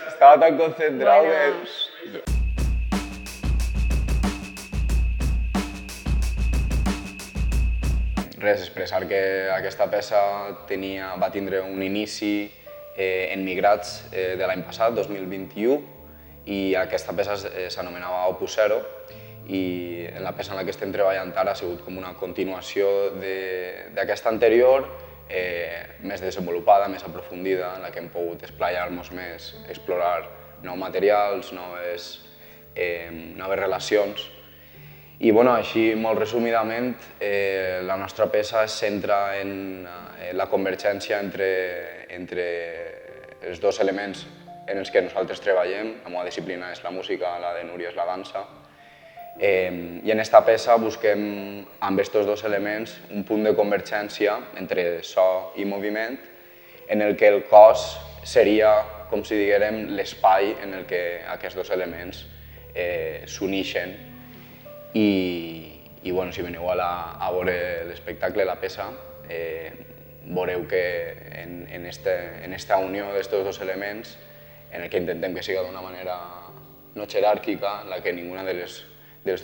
Estava tan concentrat que... Res, expressar que aquesta peça va tindre un inici en Migrats de l'any passat, 2021, i aquesta peça s'anomenava Opus Zero, i la peça en la que estem treballant ara ha sigut com una continuació d'aquesta anterior, més desenvolupada, més aprofundida, en la que hem pogut esplaiar-nos més, explorar nous materials, noves relacions. I així, molt resumidament, la nostra peça es centra en la convergència entre els dos elements en els que nosaltres treballem. La meva disciplina és la música, la de Núria és la dansa. I en aquesta peça busquem, amb aquests dos elements, un punt de convergència entre so i moviment, en el que el cos seria, com si diguérem, l'espai en el que aquests dos elements s'uneixen. I si veniu a veure l'espectacle, la peça, veureu que en aquesta unió d'aquests dos elements, en el que intentem que siga d'una manera no jeràrquica, en la que ninguna de les dues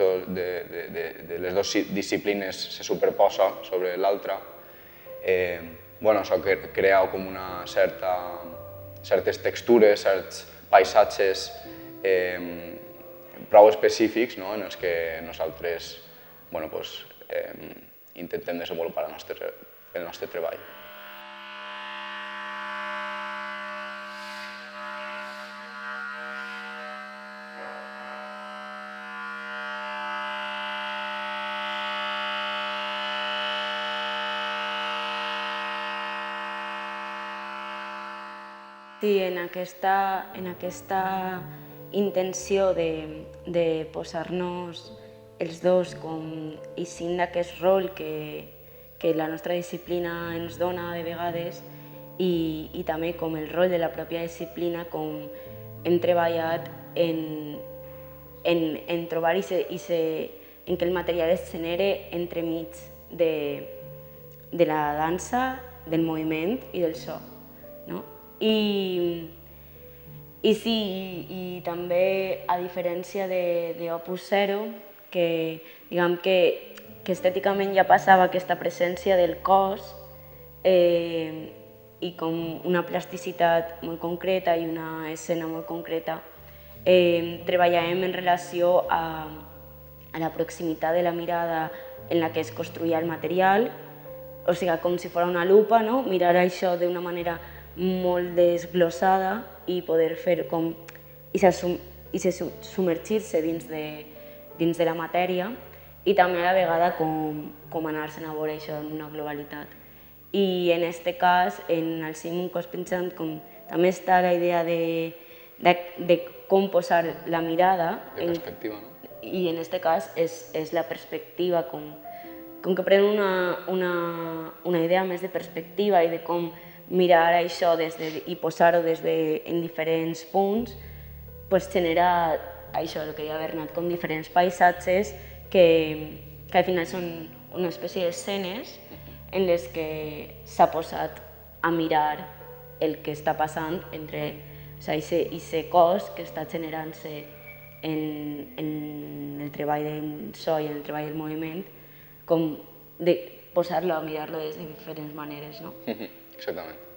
disciplines se superposa sobre l'altra, això crea com certes textures, certs paisatges prou específics en els que nosaltres intentem desenvolupar el nostre treball. Sí, en aquesta intenció de posar-nos els dos com eixint d'aquest rol que la nostra disciplina ens dona de vegades i també com el rol de la pròpia disciplina, com hem treballat en trobar en què el material es genere entremig de la dansa, del moviment i del so. I també, a diferència d'Opus Zero, que estèticament ja passava aquesta presència del cos i com una plasticitat molt concreta i una escena molt concreta, treballàvem en relació a la proximitat de la mirada en la que es construïa el material, o sigui, com si fos una lupa, mirar això d'una manera molt desglossada i poder fer com submergir-se dins de la matèria i també a la vegada com anar-se'n a veure això en una globalitat. I en aquest cas, en el cim un cos pensant, també està la idea de com posar la mirada. De perspectiva, no? I en aquest cas és la perspectiva, com que pren una idea més de perspectiva i de com mirar això i posar-ho en diferents punts, genera això, el que deia Bernat, com diferents paisatges que al final són una espècie d'escenes en les que s'ha posat a mirar el que està passant entre aquest cos que està generant-se en el treball del so i en el treball del moviment, com de posar-lo a mirar-lo de diferents maneres. Exactament.